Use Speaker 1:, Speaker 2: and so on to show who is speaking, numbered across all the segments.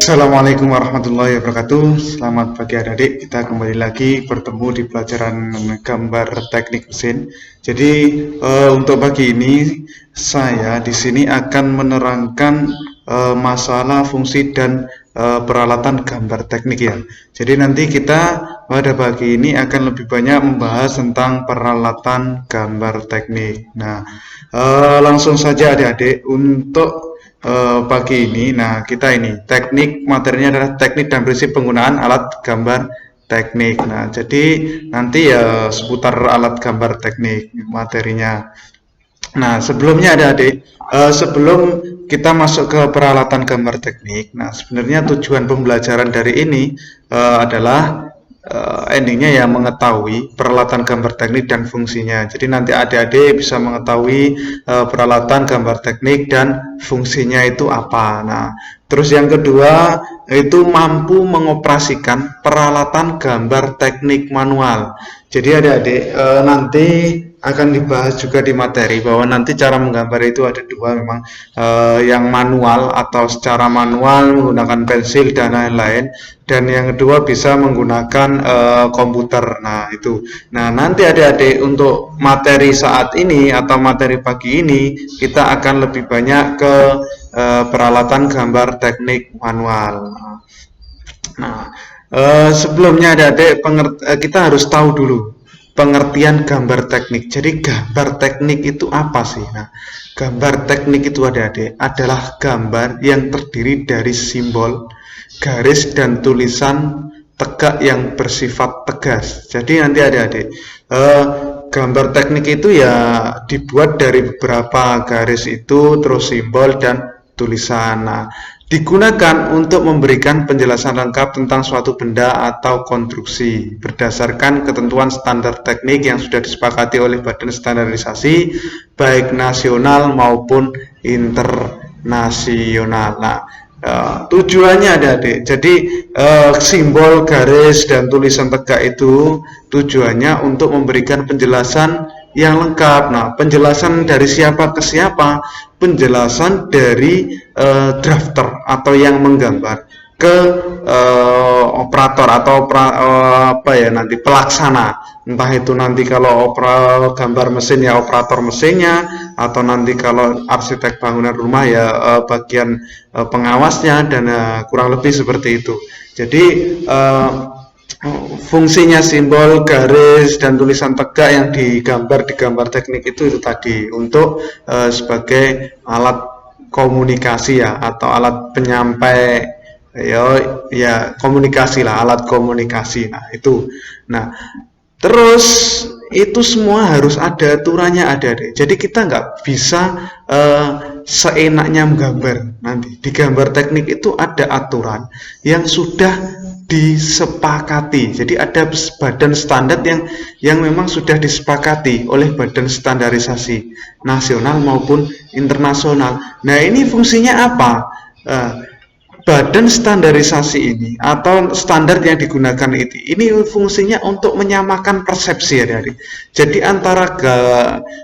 Speaker 1: Assalamualaikum warahmatullahi wabarakatuh. Selamat pagi adik-adik. Kita kembali lagi bertemu di pelajaran gambar teknik mesin. Jadi untuk pagi ini saya di sini akan menerangkan masalah fungsi dan peralatan gambar teknik ya. Jadi nanti kita pada pagi ini akan lebih banyak membahas tentang peralatan gambar teknik. Nah, langsung saja adik-adik untuk pagi ini. Nah, kita ini teknik materinya adalah teknik dan prinsip penggunaan alat gambar teknik. Nah, jadi nanti ya seputar alat gambar teknik materinya. Nah, sebelumnya adik-adik, sebelum kita masuk ke peralatan gambar teknik, nah sebenarnya tujuan pembelajaran dari ini adalah endingnya ya mengetahui peralatan gambar teknik dan fungsinya. Jadi nanti adik-adik bisa mengetahui peralatan gambar teknik dan fungsinya itu apa. Nah, terus yang kedua itu mampu mengoperasikan peralatan gambar teknik manual. Jadi adik-adik nanti akan dibahas juga di materi bahwa nanti cara menggambar itu ada dua memang, yang manual atau secara manual menggunakan pensil dan lain-lain, dan yang kedua bisa menggunakan komputer. Nah itu. Nah nanti adik-adik untuk materi saat ini atau materi pagi ini kita akan lebih banyak ke peralatan gambar teknik manual. Nah sebelumnya adik-adik kita harus tahu dulu pengertian gambar teknik. Jadi gambar teknik itu apa sih? Nah, gambar teknik itu adik-adik adalah gambar yang terdiri dari simbol, garis dan tulisan tegak yang bersifat tegas. Jadi nanti adik-adik gambar teknik itu ya dibuat dari beberapa garis itu, terus simbol dan tulisan. Nah, digunakan untuk memberikan penjelasan lengkap tentang suatu benda atau konstruksi berdasarkan ketentuan standar teknik yang sudah disepakati oleh badan standarisasi baik nasional maupun internasional. Nah, tujuannya adik-adik, jadi simbol, garis, dan tulisan tegak itu tujuannya untuk memberikan penjelasan yang lengkap. Nah, penjelasan dari siapa ke siapa? Penjelasan dari drafter atau yang menggambar ke operator atau nanti pelaksana. Entah itu nanti kalau gambar mesin ya operator mesinnya, atau nanti kalau arsitek bangunan rumah ya bagian pengawasnya, dan kurang lebih seperti itu. Jadi fungsinya simbol, garis, dan tulisan tegak yang digambar di gambar teknik itu tadi untuk sebagai alat komunikasi ya, atau alat penyampai ya komunikasi lah, alat komunikasi. Nah itu. Nah terus itu semua harus ada aturannya, ada deh. Jadi kita nggak bisa seenaknya menggambar. Nanti di gambar teknik itu ada aturan yang sudah disepakati. Jadi ada badan standar yang memang sudah disepakati oleh badan standarisasi nasional maupun internasional. Nah ini fungsinya apa? Badan standarisasi ini atau standar yang digunakan ini fungsinya untuk menyamakan persepsi ya dari. Jadi antara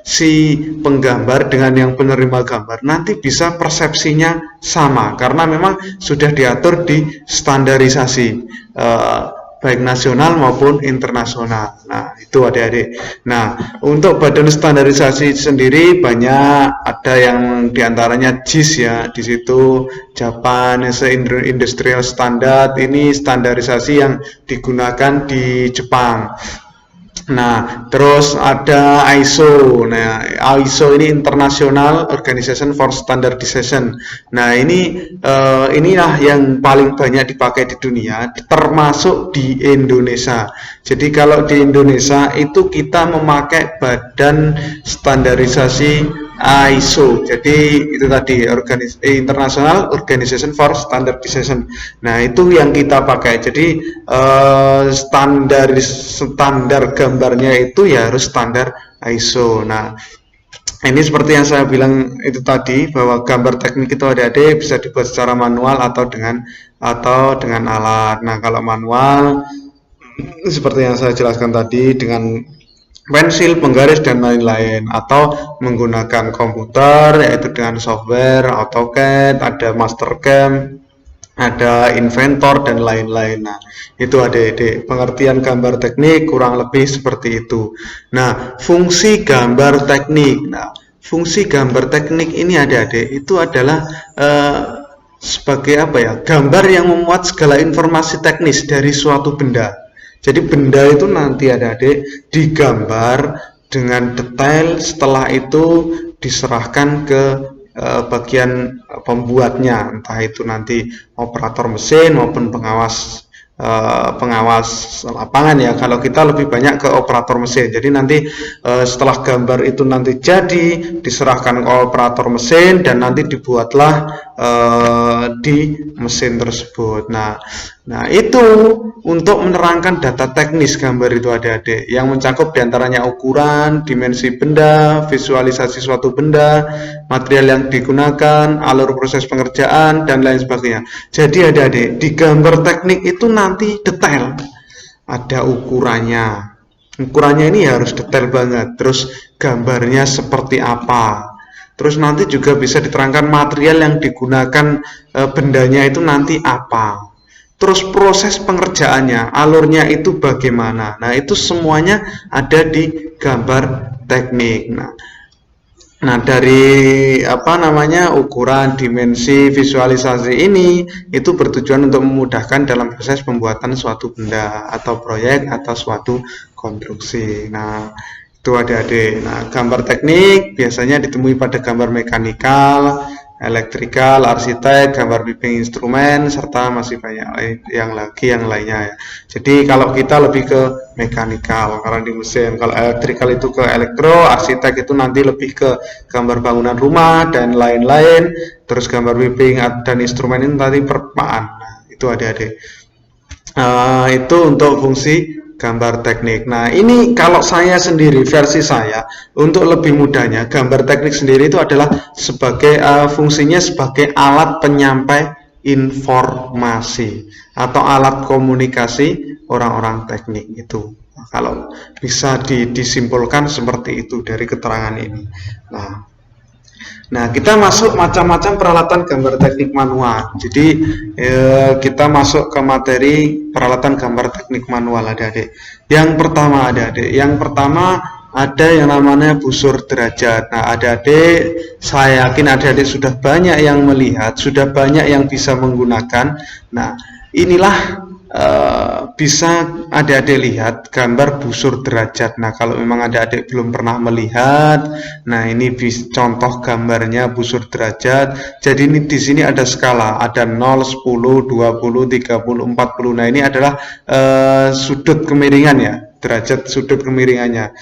Speaker 1: si penggambar dengan yang penerima gambar nanti bisa persepsinya sama karena memang sudah diatur di standarisasi baik nasional maupun internasional. Nah itu adik-adik. Nah untuk badan standarisasi sendiri banyak, ada yang diantaranya JIS ya, di situ Japanese Industrial Standard, ini standarisasi yang digunakan di Jepang. Nah, terus ada ISO. Nah, ISO ini International Organization for Standardization. Nah, inilah yang paling banyak dipakai di dunia, termasuk di Indonesia. Jadi kalau di Indonesia itu kita memakai badan standarisasi ISO. Jadi itu tadi International Organization for Standardization. Nah, itu yang kita pakai. Jadi standar gambarnya itu ya harus standar ISO. Nah, ini seperti yang saya bilang itu tadi bahwa gambar teknik itu adik-adik bisa dibuat secara manual atau dengan alat. Nah, kalau manual seperti yang saya jelaskan tadi dengan pensil, penggaris, dan lain-lain, atau menggunakan komputer yaitu dengan software AutoCAD, ada Mastercam, ada inventor dan lain-lain. Nah, itu adik-adik pengertian gambar teknik kurang lebih seperti itu. Nah, fungsi gambar teknik. Nah, fungsi gambar teknik ini adik-adik itu adalah sebagai apa ya? Gambar yang memuat segala informasi teknis dari suatu benda. Jadi benda itu nanti adik-adik digambar dengan detail, setelah itu diserahkan ke bagian pembuatnya, entah itu nanti operator mesin maupun pengawas pengawas lapangan ya. Kalau kita lebih banyak ke operator mesin. Jadi nanti setelah gambar itu nanti jadi diserahkan ke operator mesin dan nanti dibuatlah di mesin tersebut. Nah itu untuk menerangkan data teknis gambar itu adik-adik yang mencakup diantaranya ukuran, dimensi benda, visualisasi suatu benda, material yang digunakan, alur proses pengerjaan, dan lain sebagainya. Jadi adik-adik di gambar teknik itu nanti detail, ada ukurannya. Ukurannya ini harus detail banget, terus gambarnya seperti apa. Terus nanti juga bisa diterangkan material yang digunakan bendanya itu nanti apa. Terus proses pengerjaannya, alurnya itu bagaimana. Nah, itu semuanya ada di gambar teknik. Nah, dari ukuran, dimensi, visualisasi ini itu bertujuan untuk memudahkan dalam proses pembuatan suatu benda atau proyek atau suatu konstruksi. Nah, itu adik-adik. Nah, gambar teknik biasanya ditemui pada gambar mekanikal, elektrikal, arsitek, gambar bimbing instrumen, serta masih banyak yang lainnya ya. Jadi kalau kita lebih ke mekanikal karena di mesin, kalau elektrikal itu ke elektro, arsitek itu nanti lebih ke gambar bangunan rumah dan lain-lain, terus gambar bimbing dan instrumen ini tadi perpaan. Nah, itu adik-adik. Itu untuk fungsi gambar teknik. Nah, ini kalau saya sendiri, versi saya, untuk lebih mudahnya, gambar teknik sendiri itu adalah sebagai fungsinya sebagai alat penyampai informasi atau alat komunikasi orang-orang teknik itu. Nah, kalau bisa disimpulkan seperti itu dari keterangan ini. Nah, kita masuk macam-macam peralatan gambar teknik manual. Jadi kita masuk ke materi peralatan gambar teknik manual adik-adik. Yang pertama adik-adik, ada yang namanya busur derajat. Nah, adik-adik, saya yakin adik-adik sudah banyak yang melihat, sudah banyak yang bisa menggunakan. Nah, inilah bisa adik-adik lihat gambar busur derajat. Nah, kalau memang adik-adik belum pernah melihat, nah ini contoh gambarnya busur derajat. Jadi ini di sini ada skala, ada 0, 10, 20, 30, 40. Nah, ini adalah sudut kemiringan ya, derajat sudut kemiringannya.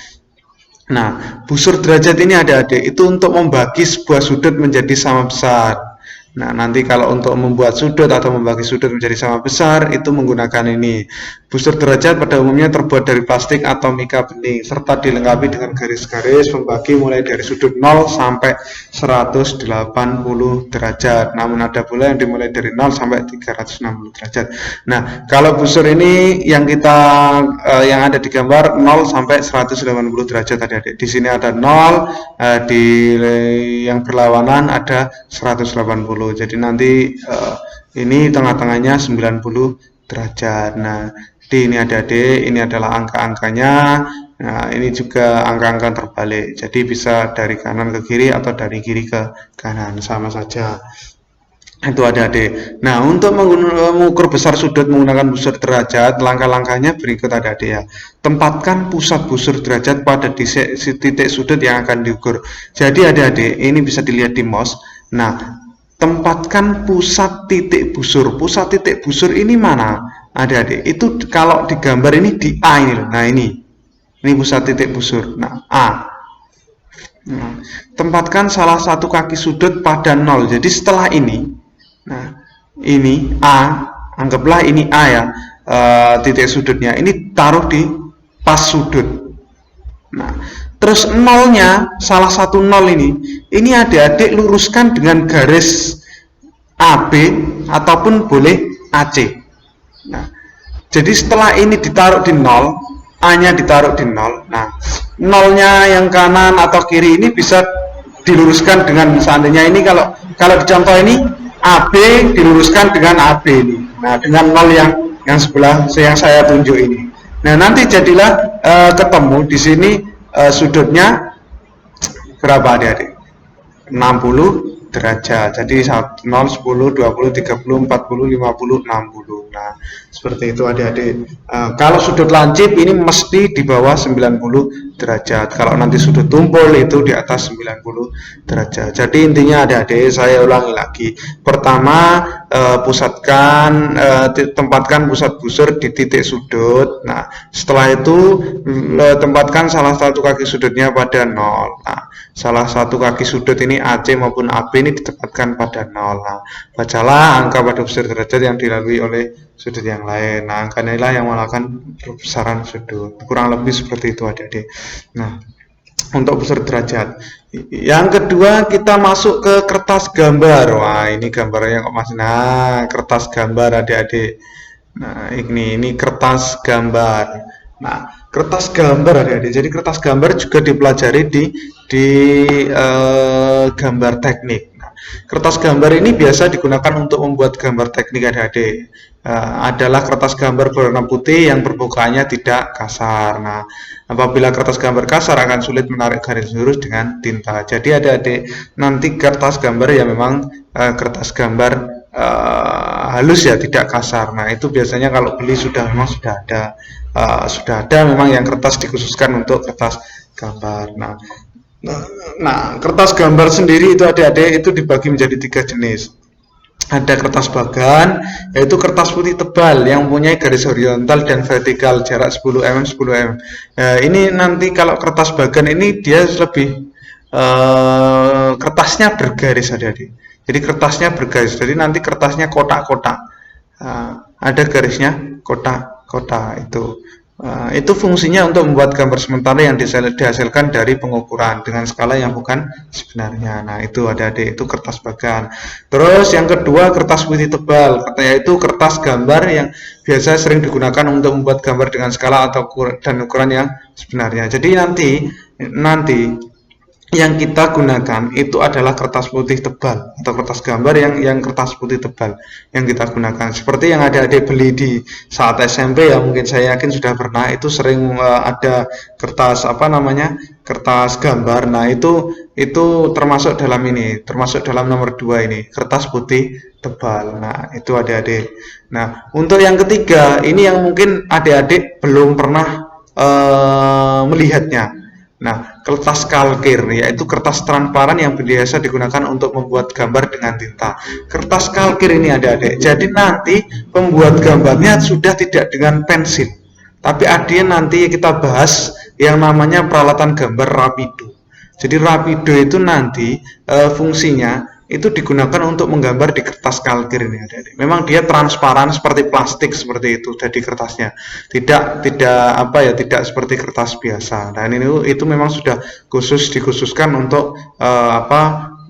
Speaker 1: Nah, busur derajat ini adik-adik itu untuk membagi sebuah sudut menjadi sama besar. Nah, nanti kalau untuk membuat sudut atau membagi sudut menjadi sama besar itu menggunakan ini. Busur derajat pada umumnya terbuat dari plastik atau mika bening serta dilengkapi dengan garis-garis pembagi mulai dari sudut 0 sampai 180 derajat. Namun ada pula yang dimulai dari 0 sampai 360 derajat. Nah, kalau busur ini yang yang ada di gambar 0 sampai 180 derajat adik-adik. Di sini ada 0, di yang berlawanan ada 180. Jadi nanti ini tengah-tengahnya 90 derajat. Nah, ini adik-adik, ini adalah angka-angkanya. Nah, ini juga angka-angka terbalik. Jadi bisa dari kanan ke kiri atau dari kiri ke kanan, sama saja. Itu adik-adik. Nah, untuk mengukur besar sudut menggunakan busur derajat, langkah-langkahnya berikut adik-adik ya. Tempatkan pusat busur derajat pada titik sudut yang akan diukur. Jadi adik-adik, ini bisa dilihat di mouse. Nah, tempatkan pusat titik busur. Pusat titik busur ini mana? Adik-adik, itu kalau digambar ini di A ini loh. Nah, ini pusat titik busur. Nah, A. Nah, tempatkan salah satu kaki sudut pada 0. Jadi setelah ini, nah, ini A, anggaplah ini A ya, titik sudutnya. Ini taruh di pas sudut. Nah, terus nolnya, salah satu 0 ini adik-adik luruskan dengan garis AB ataupun boleh AC. Nah, jadi setelah ini ditaruh di 0, A-nya ditaruh di 0. Nah, nolnya yang kanan atau kiri ini bisa diluruskan dengan seandainya ini kalau di contoh ini AB diluruskan dengan AB ini. Nah, dengan 0 yang sebelah yang saya tunjuk ini. Nah, nanti jadilah ketemu di sini sudutnya berapa adik-adik? 60 derajat. Jadi 0, 10, 20, 30, 40, 50, 60. Nah, seperti itu adik-adik. Kalau sudut lancip ini mesti di bawah 90 derajat. Kalau nanti sudut tumpul itu di atas 90 derajat. Jadi intinya adik-adik, saya ulangi lagi. Pertama, tempatkan pusat busur di titik sudut. Nah, setelah itu tempatkan salah satu kaki sudutnya pada 0. Nah, salah satu kaki sudut ini AC maupun AB ini ditempatkan pada 0. Nah, bacalah angka pada busur derajat yang dilalui oleh sudut yang lain. Nah, angka inilah yang melakukan perbesaran sudut. Kurang lebih seperti itu adik-adik. Nah, untuk busur derajat. Yang kedua, kita masuk ke kertas gambar. Wah, ini gambarnya kok masih. Nah, kertas gambar adik-adik. Nah, ini kertas gambar. Nah, kertas gambar adik-adik. Jadi kertas gambar juga dipelajari di gambar teknik. Nah, kertas gambar ini biasa digunakan untuk membuat gambar teknik adik-adik. Adalah kertas gambar berwarna putih yang permukaannya tidak kasar. Nah, apabila kertas gambar kasar akan sulit menarik garis lurus dengan tinta. Jadi adik-adik, nanti kertas gambar ya memang kertas gambar halus ya, tidak kasar. Nah, itu biasanya kalau beli memang sudah ada memang yang kertas dikhususkan untuk kertas gambar. Nah, kertas gambar sendiri itu adik-adik itu dibagi menjadi 3 jenis. Ada kertas bagan, yaitu kertas putih tebal yang mempunyai garis horizontal dan vertikal jarak 10 mm 10 mm. Ini nanti kalau kertas bagan ini dia lebih kertasnya bergaris adik-adik. Jadi kertasnya bergaris. Jadi nanti kertasnya kotak-kotak. Ada garisnya kotak-kotak itu. Itu fungsinya untuk membuat gambar sementara yang dihasilkan dari pengukuran dengan skala yang bukan sebenarnya. Nah, itu adik-adik, itu kertas bagan. Terus yang kedua, kertas putih tebal, yaitu kertas gambar yang biasa sering digunakan untuk membuat gambar dengan skala dan ukuran yang sebenarnya. Jadi nanti yang kita gunakan itu adalah kertas putih tebal atau kertas gambar yang kertas putih tebal yang kita gunakan. Seperti yang adik-adik beli di saat SMP ya, mungkin saya yakin sudah pernah, itu sering ada kertas kertas gambar. Nah, itu termasuk dalam nomor 2 ini, kertas putih tebal. Nah, itu adik-adik. Nah, untuk yang ketiga ini yang mungkin adik-adik belum pernah melihatnya. Nah, kertas kalkir, yaitu kertas transparan yang biasa digunakan untuk membuat gambar dengan tinta. Kertas kalkir ini adik-adik, jadi nanti pembuat gambarnya sudah tidak dengan pensil, tapi ada nanti kita bahas yang namanya peralatan gambar rapido. Jadi rapido itu nanti fungsinya itu digunakan untuk menggambar di kertas kalkir ini adik-adik. Memang dia transparan seperti plastik seperti itu jadi kertasnya. Tidak seperti kertas biasa. Dan itu memang sudah dikhususkan untuk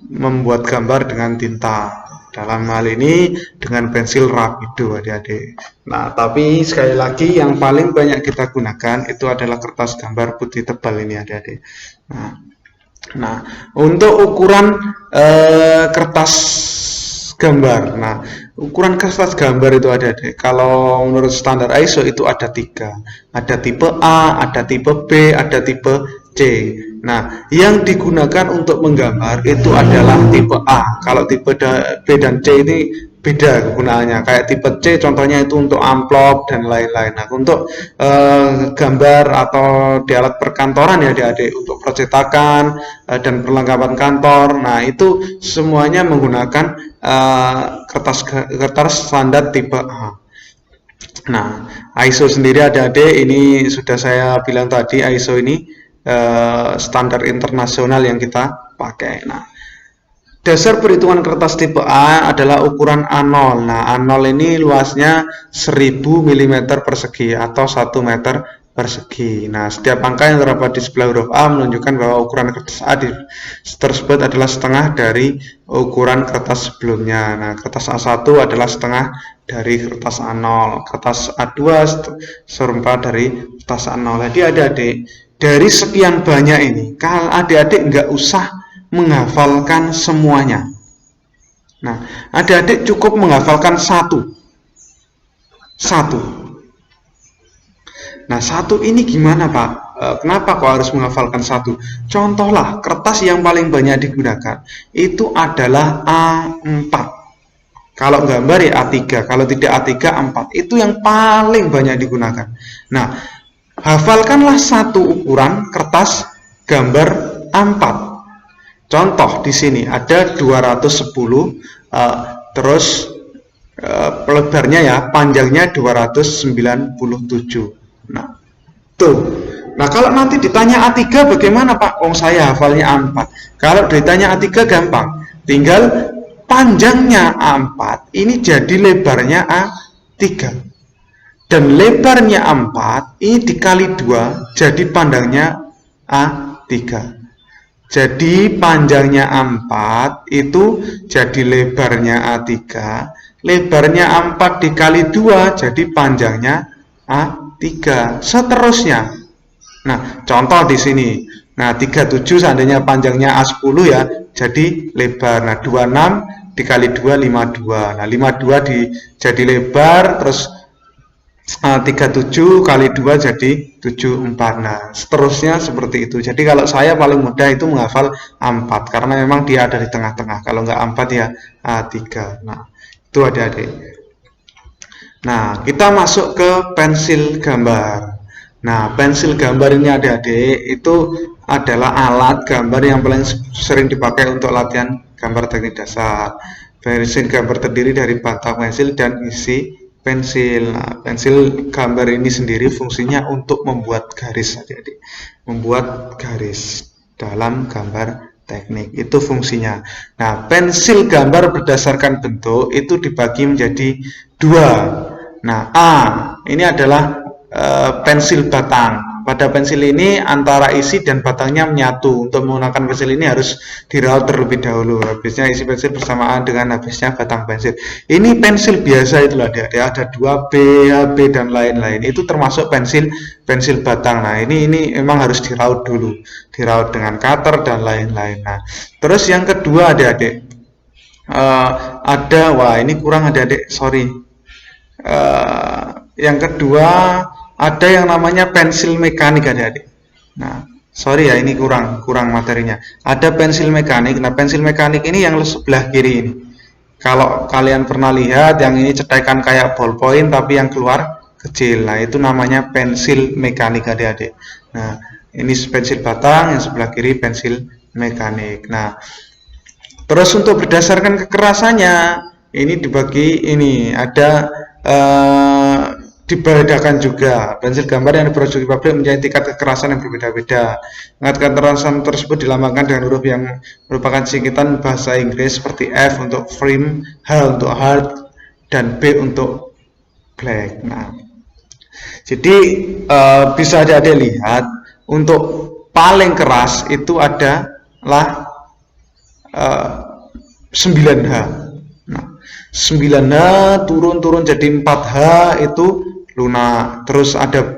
Speaker 1: membuat gambar dengan tinta. Dalam hal ini dengan pensil rapido adik-adik. Nah, tapi sekali lagi yang paling banyak kita gunakan itu adalah kertas gambar putih tebal ini adik-adik. Nah, untuk ukuran kertas gambar. Nah, ukuran kertas gambar itu ada kalau menurut standar ISO itu ada 3. Ada tipe A, ada tipe B, ada tipe C. Nah, yang digunakan untuk menggambar itu adalah tipe A. Kalau tipe B dan C ini beda kegunaannya. Kayak tipe C contohnya itu untuk amplop dan lain-lain. Nah, untuk gambar atau di alat perkantoran ya adik-adik, untuk percetakan dan perlengkapan kantor. Nah, itu semuanya menggunakan kertas standar tipe A. Nah, ISO sendiri adik-adik ini sudah saya bilang tadi, ISO ini standar internasional yang kita pakai. Nah, dasar perhitungan kertas tipe A adalah ukuran A0. Nah, A0 ini luasnya 1000 mm persegi atau 1 meter persegi. Nah, setiap angka yang terdapat di sebelah huruf A menunjukkan bahwa ukuran kertas A tersebut adalah setengah dari ukuran kertas sebelumnya. Nah, kertas A1 adalah setengah dari kertas A0. Kertas A2 seperempat dari kertas A0. Jadi adik-adik, dari sekian banyak ini, kalau adik-adik nggak usah menghafalkan semuanya. Nah, adik-adik cukup menghafalkan satu. Nah, satu ini gimana Pak? Kenapa kok harus menghafalkan satu? Contohlah, kertas yang paling banyak digunakan itu adalah A4. Kalau gambar ya A3, kalau tidak A3, A4. Itu yang paling banyak digunakan. Nah, hafalkanlah satu ukuran kertas gambar A4. Contoh di sini ada 210, terus lebarnya ya, panjangnya 297. Nah, tuh. Nah, kalau nanti ditanya A3 bagaimana Pak? Saya hafalnya A4. Kalau ditanya A3 gampang. Tinggal panjangnya A4 ini jadi lebarnya A3. Dan lebarnya A4 ini dikali 2 jadi panjangnya A3. Jadi panjangnya A4 itu jadi lebarnya A3. Lebarnya A4 dikali 2 jadi panjangnya A3. Seterusnya. Nah, contoh di sini. Nah, 37 seandainya panjangnya A10 ya, jadi lebar. Nah, 26 dikali 2 52. Nah, 52 jadi lebar, terus 37 kali 2 jadi 74. Nah, seterusnya seperti itu. Jadi kalau saya paling mudah itu menghafal A4 karena memang dia ada di tengah-tengah. Kalau nggak A4 ya A3. Nah, itu adik-adik. Nah, kita masuk ke pensil gambar. Nah, pensil gambar ini adik-adik itu adalah alat gambar yang paling sering dipakai untuk latihan gambar teknik dasar. Pensil gambar terdiri dari batang pensil dan isi pensil. Nah, pensil gambar ini sendiri fungsinya untuk membuat garis adik-adik. Membuat garis dalam gambar teknik, itu fungsinya. Nah, pensil gambar berdasarkan bentuk itu dibagi menjadi dua. Nah, A ini adalah pensil batang. Pada pensil ini antara isi dan batangnya menyatu. Untuk menggunakan pensil ini harus diraut terlebih dahulu. Habisnya isi pensil bersamaan dengan habisnya batang pensil. Ini pensil biasa itulah dia. Ada 2B, HB dan lain-lain. Itu termasuk pensil batang. Nah, ini memang harus diraut dulu. Diraut dengan cutter dan lain-lain. Nah, terus yang kedua adik-adik. Wah ini kurang adik-adik, sorry. Yang kedua ada yang namanya pensil mekanik adik-adik. Nah, sorry ya ini kurang materinya. Ada pensil mekanik. Nah, pensil mekanik ini yang sebelah kiri ini. Kalau kalian pernah lihat yang ini cetekan kayak ballpoint tapi yang keluar kecil. Nah, itu namanya pensil mekanik adik-adik. Nah, ini pensil batang, yang sebelah kiri pensil mekanik. Nah, terus untuk berdasarkan kekerasannya ini dibagi ini ada dibedakan juga. Pensil gambar yang diproduksi di pabrik mempunyai tingkat kekerasan yang berbeda-beda. Kekerasan tersebut dilambangkan dengan huruf yang merupakan singkatan bahasa Inggris seperti F untuk firm, H untuk hard, dan B untuk black. Nah, jadi bisa adik-adik lihat untuk paling keras itu adalah 9H. Nah, 9H turun jadi 4H itu lunak. Terus ada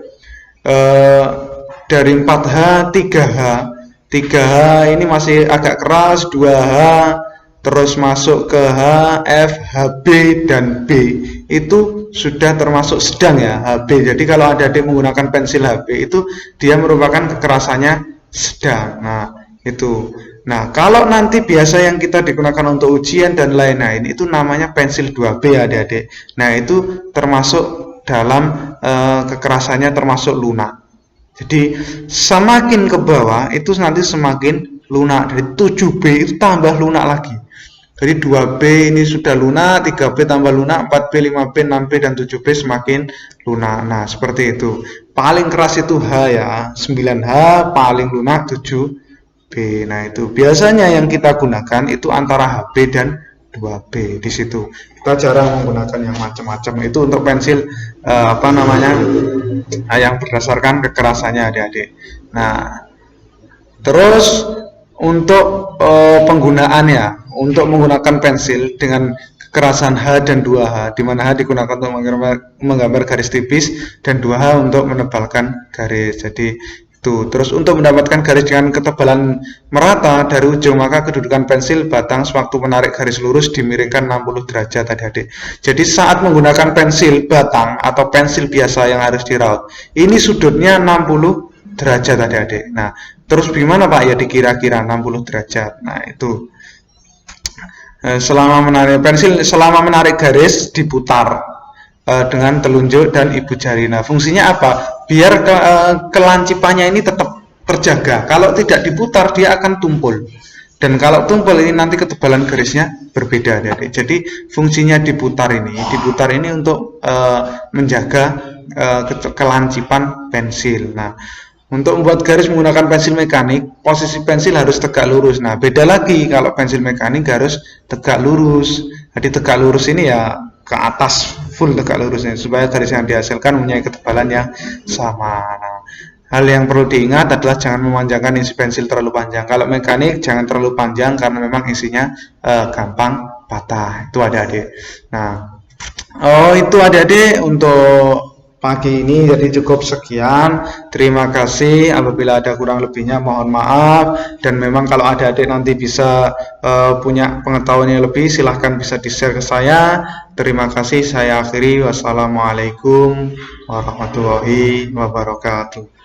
Speaker 1: dari 4H 3H. 3H ini masih agak keras, 2H, terus masuk ke H, F, HB dan B. Itu sudah termasuk sedang ya, HB. Jadi kalau adik-adik menggunakan pensil HB itu dia merupakan kekerasannya sedang. Nah, itu. Nah, kalau nanti biasa yang kita digunakan untuk ujian dan lain-lain itu namanya pensil 2B adik-adik. Nah, itu termasuk dalam kekerasannya termasuk lunak. Jadi semakin ke bawah itu nanti semakin lunak. Dari 7B itu tambah lunak lagi. Jadi 2B ini sudah lunak, 3B tambah lunak, 4B, 5B, 6B dan 7B semakin lunak. Nah, seperti itu. Paling keras itu H ya, 9H, paling lunak 7B. Nah, itu biasanya yang kita gunakan itu antara HB dan 2B di situ. Kita jarang menggunakan yang macam-macam. Itu untuk pensil yang berdasarkan kekerasannya adik-adik. Nah, terus untuk penggunaannya, untuk menggunakan pensil dengan kekerasan H dan 2H, di mana H digunakan untuk menggambar garis tipis dan 2H untuk menebalkan garis. Jadi Tuh, terus untuk mendapatkan garis dengan ketebalan merata dari ujung, maka kedudukan pensil batang sewaktu menarik garis lurus dimiringkan 60 derajat adik-adik. Jadi saat menggunakan pensil batang atau pensil biasa yang harus diraut, ini sudutnya 60 derajat adik-adik. Nah, terus gimana Pak? Ya dikira-kira 60 derajat. Nah, itu. Selama menarik garis diputar dengan telunjuk dan ibu jari. Nah, fungsinya apa? Biar kelancipannya ini tetap terjaga. Kalau tidak diputar, dia akan tumpul. Dan kalau tumpul ini nanti ketebalan garisnya berbeda, adik-adik. Jadi fungsinya diputar ini untuk menjaga kelancipan pensil. Nah, untuk membuat garis menggunakan pensil mekanik, posisi pensil harus tegak lurus. Nah, beda lagi kalau pensil mekanik harus tegak lurus. Jadi tegak lurus ini ya ke atas, full tegak lurusnya, supaya garis yang dihasilkan mempunyai ketebalan yang sama. Nah, hal yang perlu diingat adalah jangan memanjangkan isi pensil terlalu panjang. Kalau mekanik jangan terlalu panjang karena memang isinya gampang patah. Itu adik-adik. Nah, itu adik-adik untuk pagi ini, jadi cukup sekian. Terima kasih. Apabila ada kurang lebihnya mohon maaf. Dan memang kalau adik-adik nanti bisa punya pengetahuan yang lebih, silahkan bisa di-share ke saya. Terima kasih. Saya akhiri. Wassalamualaikum warahmatullahi wabarakatuh.